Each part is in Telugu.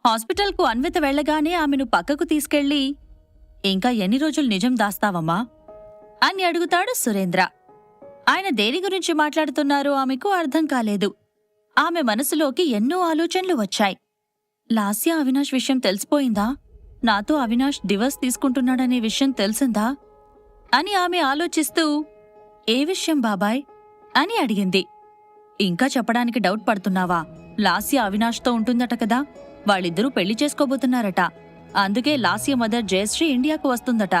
హాస్పిటల్కు అన్విత వెళ్లగానే ఆమెను పక్కకు తీసుకెళ్లి, ఇంకా ఎన్ని రోజులు నిజం దాస్తావమ్మా అని అడుగుతాడు సురేంద్ర. ఆయన దేని గురించి మాట్లాడుతున్నారో ఆమెకు అర్థం కాలేదు. ఆమె మనసులోకి ఎన్నో ఆలోచనలు వచ్చాయి. లాస్య అవినాష్ విషయం తెలిసిపోయిందా? నాతో అవినాష్ డివర్స్ తీసుకుంటున్నాడనే విషయం తెలిసిందా అని ఆమె ఆలోచిస్తూ, ఏ విషయం బాబాయ్ అని అడిగింది. ఇంకా చెప్పడానికి డౌట్ పడుతున్నావా? లాస్య అవినాష్తో ఉంటుందట కదా, వాళ్ళిద్దరూ పెళ్లి చేసుకోబోతున్నారట. అందుకే లాస్య మదర్ జయశ్రీ ఇండియాకు వస్తుందట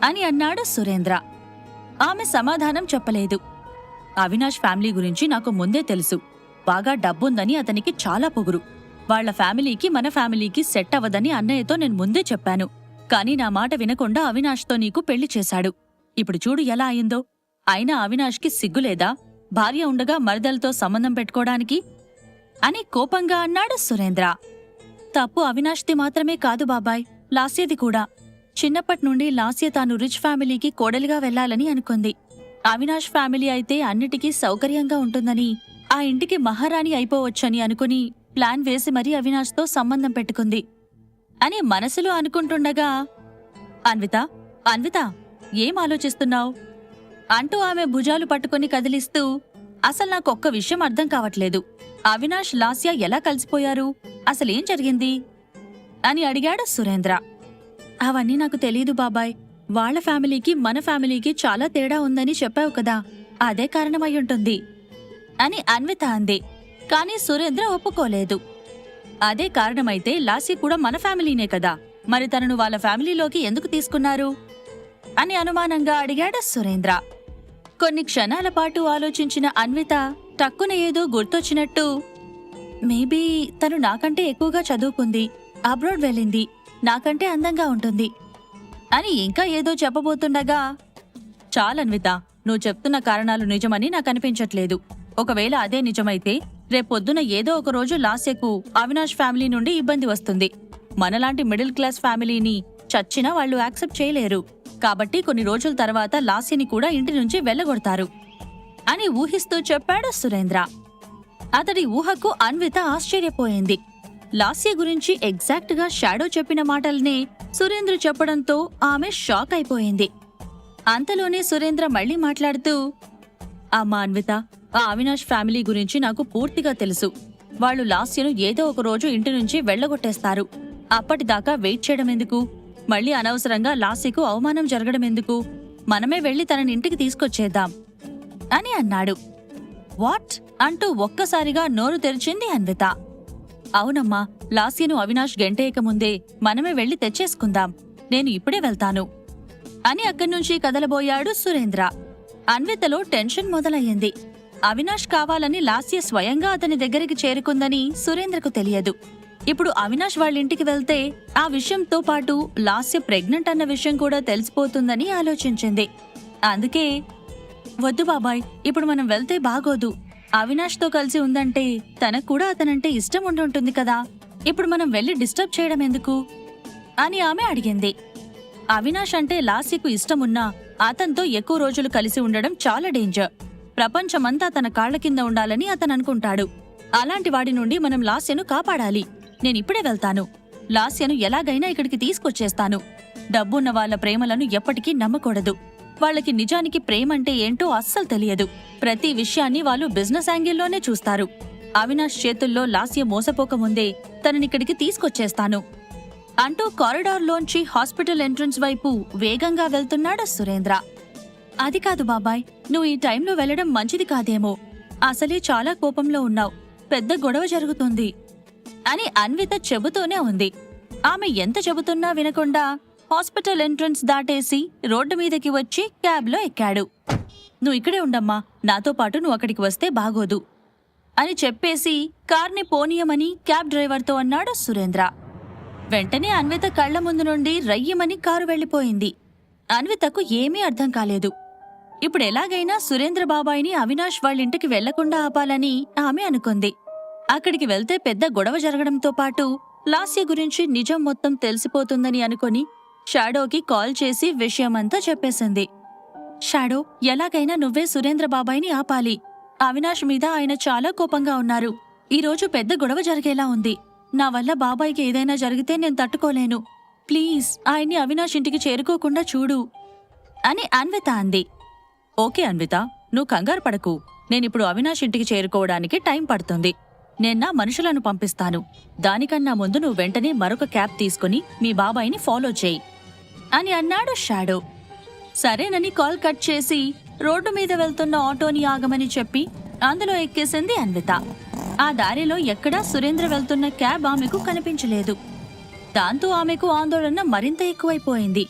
అని అన్నాడు సురేంద్ర. ఆమె సమాధానం చెప్పలేదు. అవినాష్ ఫ్యామిలీ గురించి నాకు ముందే తెలుసు. బాగా డబ్బుందని అతనికి చాలా పొగురు. వాళ్ల ఫ్యామిలీకి మన ఫ్యామిలీకి సెట్ అవ్వదని అన్నయ్యతో నేను ముందే చెప్పాను. కాని నా మాట వినకుండా అవినాష్తో నీకు పెళ్లి చేశాడు. ఇప్పుడు చూడు ఎలా అయిందో. అయినా అవినాష్కి సిగ్గులేదా భార్య ఉండగా మరదలతో సంబంధం పెట్టుకోవడానికి అని కోపంగా అన్నాడు సురేంద్ర. తప్పు అవినాష్ది మాత్రమే కాదు బాబాయ్, లాస్యది కూడా. చిన్నప్పట్నుండి లాస్య తాను రిచ్ ఫ్యామిలీకి కోడలిగా వెళ్లాలని అనుకుంది. అవినాష్ ఫ్యామిలీ అయితే అన్నిటికీ సౌకర్యంగా ఉంటుందని, ఆ ఇంటికి మహారాణి అయిపోవచ్చని అనుకుని ప్లాన్ వేసి మరీ అవినాష్తో సంబంధం పెట్టుకుంది అని మనసులో అనుకుంటుండగా, అన్విత అన్విత ఏం ఆలోచిస్తున్నావు అంటూ ఆమె భుజాలు పట్టుకుని కదిలిస్తూ, అసలు నాకొక్క విషయం అర్థం కావట్లేదు. అవినాష్ లాస్య ఎలా కలిసిపోయారు? అసలేం జరిగింది అని అడిగాడు సురేంద్ర. అవన్నీ నాకు తెలీదు బాబాయ్. వాళ్ల ఫ్యామిలీకి మన ఫ్యామిలీకి చాలా తేడా ఉందని చెప్పావు కదా, అదే కారణమయ్యుంటుంది అని అన్విత అంది. కాని సురేంద్ర ఒప్పుకోలేదు. అదే కారణమైతే లాస్య కూడా మన ఫ్యామిలీనే కదా, మరి తనను వాళ్ళ ఫ్యామిలీలోకి ఎందుకు తీసుకున్నారు అని అనుమానంగా అడిగాడు సురేంద్ర. కొన్ని క్షణాల పాటు ఆలోచించిన అన్విత టక్కున ఏదో గుర్తొచ్చినట్టు, మేబీ తను నాకంటే ఎక్కువగా చదువుకుంది, అబ్రాడ్ వెళ్ళింది, నాకంటే అందంగా ఉంటుంది అని ఇంకా ఏదో చెప్పబోతుండగా, చాలన్విత, నువ్వు చెప్తున్న కారణాలు నిజమని నాకనిపించట్లేదు. ఒకవేళ అదే నిజమైతే రేపొద్దున ఏదో ఒకరోజు లాస్యకు అవినాష్ ఫ్యామిలీ నుండి ఇబ్బంది వస్తుంది. మనలాంటి మిడిల్ క్లాస్ ఫ్యామిలీని చచ్చినా వాళ్లు యాక్సెప్ట్ చేయలేరు. కాబట్టి కొన్ని రోజుల తర్వాత లాస్యని కూడా ఇంటి నుంచి వెళ్లగొడతారు అని ఊహిస్తూ చెప్పాడు సురేంద్ర. అతడి ఊహకు అన్విత ఆశ్చర్యపోయింది. లాస్య గురించి ఎగ్జాక్ట్ గా షాడో చెప్పిన మాటల్నే సురేంద్ర చెప్పడంతో ఆమె షాక్ అయిపోయింది. అంతలోనే సురేంద్ర మళ్లీ మాట్లాడుతూ, అమ్మా అన్విత, ఆ అవినాష్ ఫ్యామిలీ గురించి నాకు పూర్తిగా తెలుసు. వాళ్లు లాస్యను ఏదో ఒక రోజు ఇంటి నుంచి వెళ్లగొట్టేస్తారు. అప్పటిదాకా వెయిట్ చేయడం ఎందుకు? మళ్లీ అనవసరంగా లాస్యకు అవమానం జరగడం ఎందుకు? మనమే వెళ్లి తనని ఇంటికి తీసుకొచ్చేద్దాం అని అన్నాడు. వాట్ అంటూ ఒక్కసారిగా నోరు తెరిచింది అన్విత. అవునమ్మా, లాస్యను అవినాష్ గెంటేయకముందే మనమే వెళ్లి తెచ్చేసుకుందాం. నేను ఇప్పుడే వెళ్తాను అని అక్కడ్నుంచి కదలబోయాడు సురేంద్ర. అన్వితలో టెన్షన్ మొదలయ్యింది. అవినాష్ కావాలని లాస్య స్వయంగా అతని దగ్గరికి చేరుకుందని సురేంద్రకు తెలియదు. ఇప్పుడు అవినాష్ వాళ్ళింటికి వెళ్తే ఆ విషయంతో పాటు లాస్య ప్రెగ్నెంట్ అన్న విషయం కూడా తెలిసిపోతుందని ఆలోచించింది. అందుకే, వద్దు బాబాయ్, ఇప్పుడు మనం వెళ్తే బాగోదు. అవినాష్తో కలిసి ఉందంటే తనకు కూడా అతనంటే ఇష్టం ఉండుంటుంది కదా, ఇప్పుడు మనం వెళ్లి డిస్టర్బ్ చేయడం ఎందుకు అని ఆమె అడిగింది. అవినాష్ అంటే లాస్యకు ఇష్టమున్నా అతనితో ఎక్కువ రోజులు కలిసి ఉండడం చాలా డేంజర్. ప్రపంచమంతా తన కాళ్ల కింద ఉండాలని అతను అనుకుంటాడు. అలాంటి వాడి నుండి మనం లాస్యను కాపాడాలి. నేనిప్పుడే వెళ్తాను. లాస్యను ఎలాగైనా ఇక్కడికి తీసుకొచ్చేస్తాను. డబ్బున్న వాళ్ల ప్రేమలను ఎప్పటికీ నమ్మకూడదు. వాళ్లకి నిజానికి ప్రేమంటే ఏంటో అస్సలు తెలియదు. ప్రతి విషయాన్ని వాళ్ళు బిజినెస్ యాంగిల్లోనే చూస్తారు. అవినాష్ చేతుల్లో లాస్య మోసపోకముందే తననిక్కడికి తీసుకొచ్చేస్తాను అంటూ కారిడార్లోంచి హాస్పిటల్ ఎంట్రన్స్ వైపు వేగంగా వెళ్తున్నాడు సురేంద్ర. అది కాదు బాబాయ్, నువ్వు ఈ టైంలో వెళ్లడం మంచిది కాదేమో. అసలే చాలా కోపంలో ఉన్నావు. పెద్ద గొడవ జరుగుతుంది అని అన్విత చెబుతూనే ఉంది. ఆమె ఎంత చెబుతున్నా వినకుండా హాస్పిటల్ ఎంట్రన్స్ దాటేసి రోడ్డు మీదకి వచ్చి క్యాబ్లో ఎక్కాడు. నువ్వు ఇక్కడే ఉండమ్మా, నాతో పాటు నువ్వు అక్కడికి వస్తే బాగోదు అని చెప్పేసి కార్ని పోనీయమని క్యాబ్ డ్రైవర్తో అన్నాడు సురేంద్ర. వెంటనే అన్విత కళ్ల ముందు నుండి రయ్యమని కారు వెళ్లిపోయింది. అన్వితకు ఏమీ అర్థం కాలేదు. ఇప్పుడు ఎలాగైనా సురేంద్ర బాబాయిని అవినాష్ వాళ్ళింటికి వెళ్లకుండా ఆపాలని ఆమె అనుకుంది. అక్కడికి వెళ్తే పెద్ద గొడవ జరగడంతో పాటు లాస్య గురించి నిజం మొత్తం తెలిసిపోతుందని అనుకుని షాడోకి కాల్ చేసి విషయమంతా చెప్పేసింది. షాడో, ఎలాగైనా నువ్వే సురేంద్ర బాబాయిని ఆపాలి. అవినాష్ మీద ఆయన చాలా కోపంగా ఉన్నారు. ఈరోజు పెద్ద గొడవ జరిగేలా ఉంది. నా వల్ల బాబాయ్కి ఏదైనా జరిగితే నేను తట్టుకోలేను. ప్లీజ్ ఆయన్ని అవినాష్ ఇంటికి చేరుకోకుండా చూడు అని అన్విత అంది. ఓకే అన్విత, నువ్వు కంగారు పడకు. నేనిప్పుడు అవినాష్ ఇంటికి చేరుకోవడానికి టైం పడుతుంది. నేనా మనుషులను పంపిస్తాను. దానికన్నా ముందు నువ్వు వెంటనే మరొక క్యాబ్ తీసుకుని మీ బాబాయిని ఫాలో చేయి అని అన్నాడు షాడో. సరేనని కాల్ కట్ చేసి రోడ్డు మీద వెళ్తున్న ఆటోని ఆగమని చెప్పి అందులో ఎక్కేసింది అన్విత. ఆ దారిలో ఎక్కడా సురేంద్ర వెళ్తున్న క్యాబ్ ఆమెకు కనిపించలేదు. దాంతో ఆమెకు ఆందోళన మరింత ఎక్కువైపోయింది.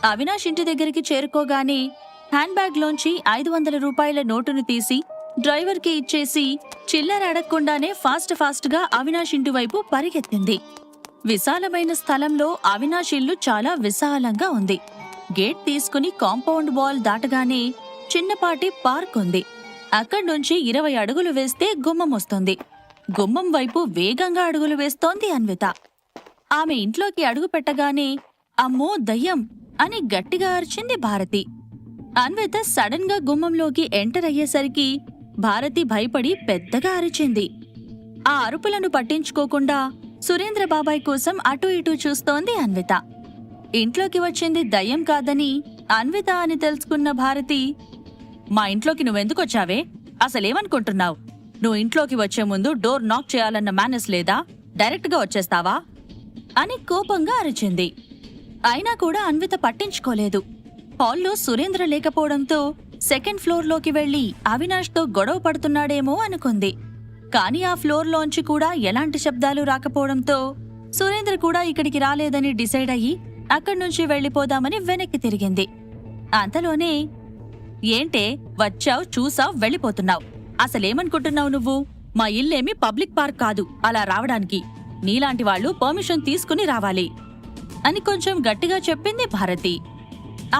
అవినాష్ ఇంటి దగ్గరికి చేరుకోగానే హ్యాండ్ బ్యాగ్ లోంచి 500 రూపాయల నోటును తీసి డ్రైవర్కి ఇచ్చేసి చిల్లర అడగకుండానే ఫాస్ట్ గా అవినాష్ ఇంటి వైపు పరిగెత్తింది. విశాలమైన స్థలంలో అవినాష్ ఇల్లు చాలా విశాలంగా ఉంది. గేట్ తీసుకుని కాంపౌండ్ వాల్ దాటగానే చిన్నపాటి పార్క్ ఉంది. అక్కడ్నుంచి 20 అడుగులు వేస్తే గుమ్మం వస్తుంది. గుమ్మం వైపు వేగంగా అడుగులు వేస్తోంది అన్విత. ఆమె ఇంట్లోకి అడుగు పెట్టగానే అమ్మో దయ్యం అని గట్టిగా అరిచింది భారతి. అన్విత సడన్ గా గుమ్మంలోకి ఎంటర్ అయ్యేసరికి భారతి భయపడి పెద్దగా అరిచింది. ఆ అరుపులను పట్టించుకోకుండా సురేంద్ర బాబాయ్ కోసం అటూ ఇటూ చూస్తోంది అన్విత. ఇంట్లోకి వచ్చింది దయ్యం కాదని అన్విత అని తెలుసుకున్న భారతి, మా ఇంట్లోకి నువ్వెందుకొచ్చావే? అసలేమనుకుంటున్నావు? నువ్వు ఇంట్లోకి వచ్చే ముందు డోర్ నాక్ చేయాలన్న మేనర్స్ లేదా? డైరెక్ట్గా వచ్చేస్తావా అని కోపంగా అరిచింది. అయినా కూడా అన్విత పట్టించుకోలేదు. హాల్లో సురేంద్ర లేకపోవడంతో సెకండ్ ఫ్లోర్లోకి వెళ్లి అవినాష్తో గొడవ పడుతున్నాడేమో అనుకుంది. కాని ఆ ఫ్లోర్లోంచి కూడా ఎలాంటి శబ్దాలు రాకపోవడంతో సురేంద్ర కూడా ఇక్కడికి రాలేదని డిసైడ్ అయ్యి అక్కడ్నుంచి వెళ్లిపోదామని వెనక్కి తిరిగింది. అంతలోనే ఏంటే వచ్చావ్, చూసావ్, వెళ్ళిపోతున్నావ్? అసలేమనుకుంటున్నావు నువ్వు? మా ఇల్లేమి పబ్లిక్ పార్క్ కాదు అలా రావడానికి. నీలాంటి వాళ్లు పర్మిషన్ తీసుకుని రావాలి అని కొంచెం గట్టిగా చెప్పింది భారతి.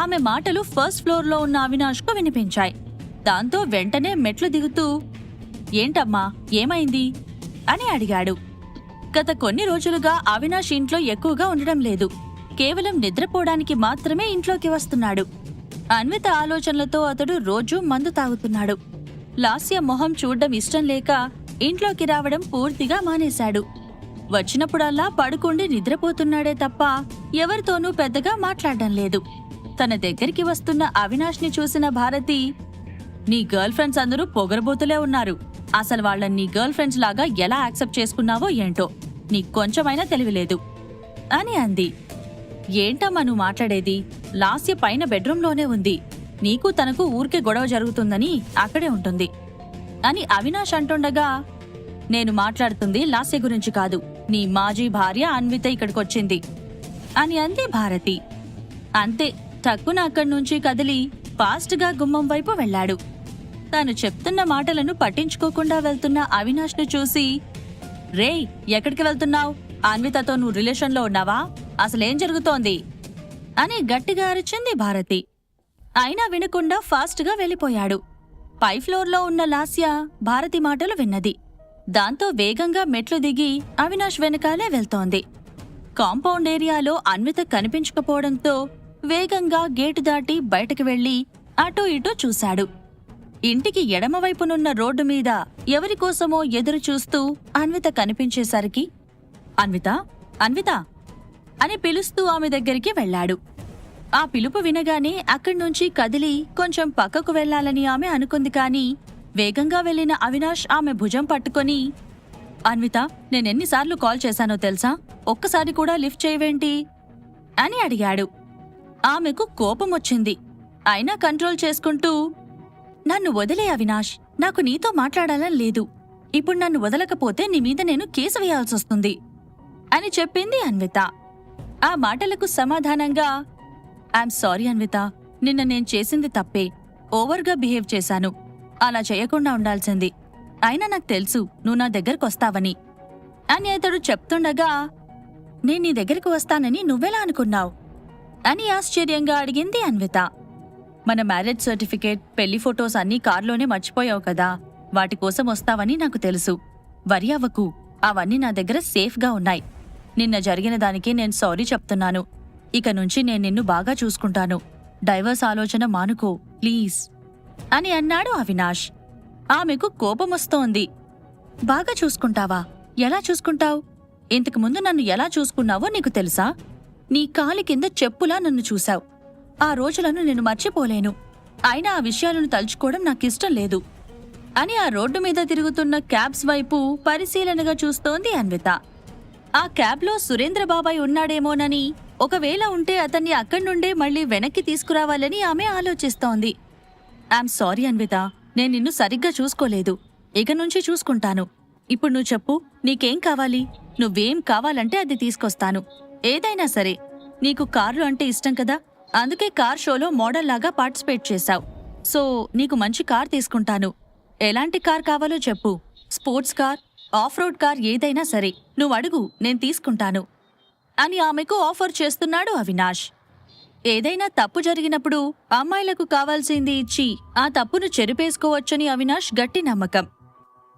ఆమె మాటలు ఫస్ట్ ఫ్లోర్లో ఉన్న అవినాష్కు వినిపించాయి. దాంతో వెంటనే మెట్లు దిగుతూ ఏంటమ్మా ఏమైంది అని అడిగాడు. గత కొన్ని రోజులుగా అవినాష్ ఇంట్లో ఎక్కువగా ఉండడం లేదు. కేవలం నిద్రపోవడానికి మాత్రమే ఇంట్లోకి వస్తున్నాడు. అన్విత ఆలోచనలతో అతడు రోజూ మందు తాగుతున్నాడు. లాస్య మొహం చూడ్డం ఇష్టం లేక ఇంట్లోకి రావడం పూర్తిగా మానేశాడు. వచ్చినప్పుడల్లా పడుకుండి నిద్రపోతున్నాడే తప్ప ఎవరితోనూ పెద్దగా మాట్లాడడం లేదు. తన దగ్గరికి వస్తున్న అవినాష్ని చూసిన భారతి, నీ గర్ల్ ఫ్రెండ్స్ అందరూ పొగరబోతులే ఉన్నారు. అసలు వాళ్ళని నీ గర్ల్ ఫ్రెండ్స్ లాగా ఎలా యాక్సెప్ట్ చేసుకున్నావో ఏంటో, నీకు కొంచెమైనా తెలివిలేదు అని అంది. ఏంటమ్మా నువ్వు మాట్లాడేది? లాస్య పైన బెడ్రూంలోనే ఉంది. నీకు తనకు ఊరికే గొడవ జరుగుతుందని అక్కడే ఉంటుంది అని అవినాష్ అంటుండగా, నేను మాట్లాడుతుంది లాస్య గురించి కాదు, నీ మాజీ భార్య అన్విత ఇక్కడికొచ్చింది అని అంది భారతి. అంతే, టక్కున అక్కడ్నుంచి కదిలి ఫాస్ట్గా గుమ్మం వైపు వెళ్లాడు. తాను చెప్తున్న మాటలను పట్టించుకోకుండా వెళ్తున్న అవినాష్ను చూసి, రేయ్ ఎక్కడికి వెళ్తున్నావ్? అన్వితతో నువ్వు రిలేషన్లో ఉన్నావా? అసలేం జరుగుతోంది అని గట్టిగా అరిచింది భారతి. అయినా వినకుండా ఫాస్ట్గా వెళ్ళిపోయాడు. పై ఫ్లోర్లో ఉన్న లాస్య భారతి మాటలు విన్నది. దాంతో వేగంగా మెట్లు దిగి అవినాష్ వెనకాలే వెళ్తోంది. కాంపౌండ్ ఏరియాలో అన్విత కనిపించకపోవడంతో వేగంగా గేటు దాటి బయటకు వెళ్లి అటూ ఇటూ చూశాడు. ఇంటికి ఎడమవైపునున్న రోడ్డు మీద ఎవరికోసమో ఎదురు చూస్తూ అన్విత కనిపించేసరికి, అన్విత అన్విత అని పిలుస్తూ ఆమె దగ్గరికి వెళ్లాడు. ఆ పిలుపు వినగానే అక్కడ్నుంచి కదిలి కొంచెం పక్కకు వెళ్లాలని ఆమె అనుకుంది. కాని వేగంగా వెళ్లిన అవినాష్ ఆమె భుజం పట్టుకొని, అన్విత నేనెన్నిసార్లు కాల్ చేశానో తెలుసా? ఒక్కసారి కూడా లిఫ్ట్ చేయవేంటి అని అడిగాడు. ఆమెకు కోపమొచ్చింది. అయినా కంట్రోల్ చేసుకుంటూ, నన్ను వదిలే అవినాష్, నాకు నీతో మాట్లాడాలని లేదు. ఇప్పుడు నన్ను వదలకపోతే నీ మీద నేను కేసు వేయాల్సొస్తుంది అని చెప్పింది అన్విత. ఆ మాటలకు సమాధానంగా, ఐఎమ్ సారీ అన్విత, నిన్న నేను చేసింది తప్పే. ఓవర్గా బిహేవ్ చేశాను. అలా చేయకుండా ఉండాల్సింది. అయినా నాకు తెలుసు నువ్వు నా దగ్గరకొస్తావని అని అతడు చెప్తుండగా, నేను నీ దగ్గరికి వస్తానని నువ్వెలా అనుకున్నావు అని ఆశ్చర్యంగా అడిగింది అన్విత. మన మ్యారేజ్ సర్టిఫికేట్, పెళ్లి ఫొటోస్ అన్నీ కార్లోనే మర్చిపోయావు కదా, వాటి కోసం వస్తావని నాకు తెలుసు. వరి అవ్వకు, అవన్నీ నా దగ్గర సేఫ్గా ఉన్నాయి. నిన్న జరిగిన దానికి నేను సారీ చెప్తున్నాను. ఇక నుంచి నేను నిన్ను బాగా చూసుకుంటాను. డైవర్స్ ఆలోచన మానుకో ప్లీజ్ అని అన్నాడు అవినాష్. ఆమెకు కోపమొస్తోంది. బాగా చూసుకుంటావా? ఎలా చూసుకుంటావ్? ఇంతకుముందు నన్ను ఎలా చూసుకున్నావో నీకు తెలుసా? నీ కాలి కింద చెప్పులా నన్ను చూశావు. ఆ రోజులను నేను మర్చిపోలేను. అయినా ఆ విషయాలను తలుచుకోవడం నాకిష్టం లేదు అని ఆ రోడ్డు మీద తిరుగుతున్న క్యాబ్స్ వైపు పరిశీలనగా చూస్తోంది అన్విత. ఆ క్యాబ్లో సురేంద్ర బాబాయ్ ఉన్నాడేమోనని, ఒకవేళ ఉంటే అతన్ని అక్కడి నుండే మళ్లీ వెనక్కి తీసుకురావాలని ఆమె ఆలోచిస్తోంది. ఐఎమ్ సారీ అన్విత, నేను నిన్ను సరిగ్గా చూసుకోలేదు. ఇక నుంచి చూసుకుంటాను. ఇప్పుడు నువ్వు చెప్పు, నీకేం కావాలి? నువ్వేం కావాలంటే అది తీసుకొస్తాను. ఏదైనా సరే. నీకు కార్లు అంటే ఇష్టం కదా, అందుకే కార్ షోలో మోడల్లాగా పార్టిసిపేట్ చేశావు. సో నీకు మంచి కార్ తీసుకుంటాను. ఎలాంటి కార్ కావాలో చెప్పు. Sports car, of road car ఏదైనా సరే నువ్వు అడుగు, నేను తీసుకుంటాను అని ఆమెకు ఆఫర్ చేస్తున్నాడు అవినాష్. ఏదైనా తప్పు జరిగినప్పుడు అమ్మాయిలకు కావాల్సింది ఇచ్చి ఆ తప్పును చెరిపేసుకోవచ్చని అవినాష్ గట్టి నమ్మకం.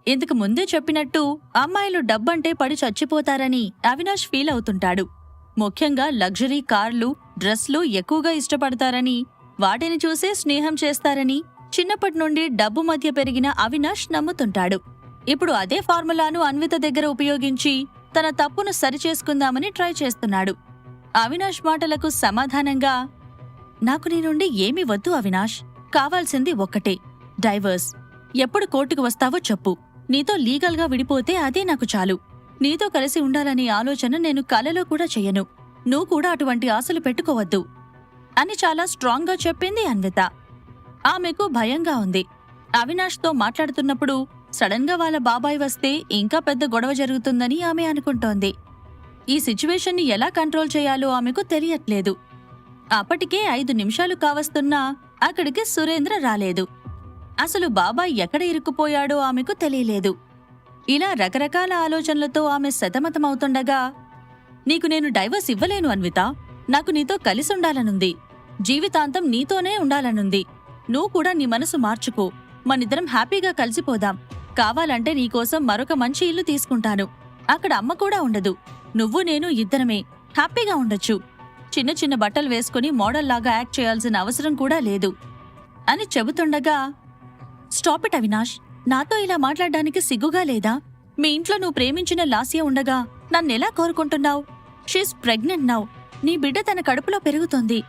ఇంతకు ముందే చెప్పినట్టు అమ్మాయిలు డబ్బంటే పడి చచ్చిపోతారని అవినాష్ ఫీల్ అవుతుంటాడు. ముఖ్యంగా లగ్జరీ కార్లు, డ్రెస్లు ఎక్కువగా ఇష్టపడతారని, వాటిని చూసే స్నేహం చేస్తారని చిన్నప్పటి నుండి డబ్బు మధ్య పెరిగిన అవినాష్ నమ్ముతుంటాడు. ఇప్పుడు అదే ఫార్ములాను అన్విత దగ్గర ఉపయోగించి తన తప్పును సరిచేసుకుందామని ట్రై చేస్తున్నాడు. అవినాష్ మాటలకు సమాధానంగా, నాకు నీ నుండి ఏమీ వద్దు అవినాష్, కావాల్సింది ఒక్కటే, డైవర్స్. ఎప్పుడు కోర్టుకు వస్తావో చెప్పు. నీతో లీగల్గా విడిపోతే అదే నాకు చాలు. నీతో కలిసి ఉండాలనే ఆలోచన నేను కలలో కూడా చెయ్యను. నువ్వు కూడా అటువంటి ఆశలు పెట్టుకోవద్దు అని చాలా స్ట్రాంగ్గా చెప్పింది అన్విత. ఆమెకు భయంగా ఉంది. అవినాష్తో మాట్లాడుతున్నప్పుడు సడన్గా వాళ్ళ బాబాయ్ వస్తే ఇంకా పెద్ద గొడవ జరుగుతుందని ఆమె అనుకుంటోంది. ఈ సిచ్యువేషన్ని ఎలా కంట్రోల్ చేయాలో ఆమెకు తెలియట్లేదు. అప్పటికే 5 నిమిషాలు కావస్తున్నా అక్కడికి సురేంద్ర రాలేదు. అసలు బాబాయ్ ఎక్కడ ఇరుక్కుపోయాడో ఆమెకు తెలియలేదు. ఇలా రకరకాల ఆలోచనలతో ఆమె సతమతమవుతుండగా, నీకు నేను డైవర్స్ ఇవ్వలేను అన్విత. నాకు నీతో కలిసుండాలనుంది. జీవితాంతం నీతోనే ఉండాలనుంది. నువ్వు కూడా నీ మనసు మార్చుకో. మనిద్దరం హ్యాపీగా కలిసిపోదాం. కావాలంటే నీకోసం మరొక మంచి ఇల్లు తీసుకుంటాను. అక్కడ అమ్మ కూడా ఉండదు. నువ్వు నేను ఇద్దరమే హ్యాపీగా ఉండొచ్చు. చిన్న చిన్న బట్టలు వేసుకుని మోడల్లాగా యాక్ట్ చేయాల్సిన అవసరం కూడా లేదు అని చెబుతుండగా, స్టాప్ ఇట్ అవినాష్. నాతో ఇలా మాట్లాడడానికి సిగ్గుగా లేదా? మీ ఇంట్లో నువ్వు ప్రేమించిన లాస్య ఉండగా నన్నెలా కోరుకుంటున్నావు? She's pregnant now. నీ బిడ్డ తన కడుపులో పెరుగుతోంది.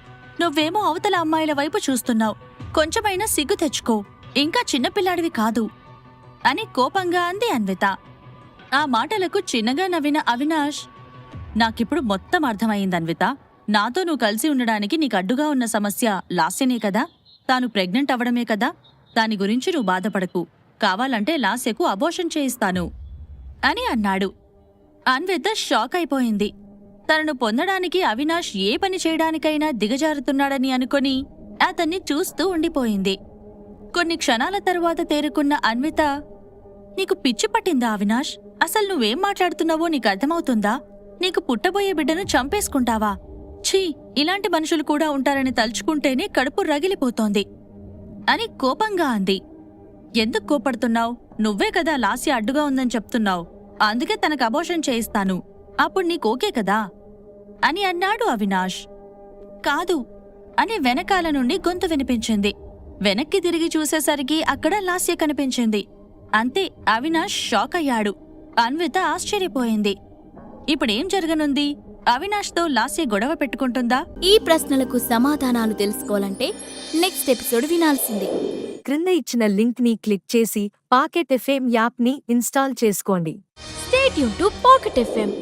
నువ్వేమో అవతల అమ్మాయిల వైపు చూస్తున్నావు. కొంచెమైనా సిగ్గు తెచ్చుకో. ఇంకా చిన్నపిల్లాడివి కాదు అని కోపంగా అంది అన్విత. ఆ మాటలకు చిన్నగా నవ్విన అవినాష్, నాకిప్పుడు మొత్తం అర్థమైంది అన్విత. నాతో నువ్వు కలిసి ఉండడానికి నీకు అడ్డుగా ఉన్న సమస్య లాస్యనే కదా, తాను ప్రెగ్నెంట్ అవడమే కదా. దాని గురించి నువ్వు బాధపడకు. కావాలంటే లాస్యకు అబోర్షన్ చేయిస్తాను అని అన్నాడు. అన్విత షాక్ అయిపోయింది. తనను పొందడానికి అవినాష్ ఏ పని చేయడానికైనా దిగజారుతున్నాడని అనుకుని అతన్ని చూస్తూ ఉండిపోయింది. కొన్ని క్షణాల తరువాత తేరుకున్న అన్విత, నీకు పిచ్చి పట్టిందా అవినాష్? అసలు నువ్వేం మాట్లాడుతున్నావో నీకు అర్థమవుతుందా? నీకు పుట్టబోయే బిడ్డను చంపేసుకుంటావా? ఛీ, ఇలాంటి మనుషులు కూడా ఉంటారని తలుచుకుంటేనే కడుపు రగిలిపోతోంది అని కోపంగా అంది. ఎందుకు కోపడుతున్నావు? నువ్వే కదా లాస్య అడ్డుగా ఉందని చెప్తున్నావు. అందుకే తనకు అబోర్షన్ చేయిస్తాను. అప్పుడు నీకోకే కదా అని అన్నాడు అవినాష్. కాదు అని వెనకాల నుండి గొంతు వినిపించింది. వెనక్కి తిరిగి చూసేసరికి అక్కడ లాస్య కనిపించింది. అంతే, అవినాష్ షాక్ అయ్యాడు. అన్విత ఆశ్చర్యపోయింది. ఇప్పుడేం జరగనుంది? అవినాష్తో లాస్య గొడవ పెట్టుకుంటుందా? ఈ ప్రశ్నలకు సమాధానాలు తెలుసుకోవాలంటే నెక్స్ట్ ఎపిసోడ్ వినాల్సిందే. క్రింద ఇచ్చిన లింక్ ని క్లిక్ చేసి పాకెట్ ఎఫ్ఎం యాప్ ని ఇన్స్టాల్ చేసుకోండి. Stay tune to pocket FM.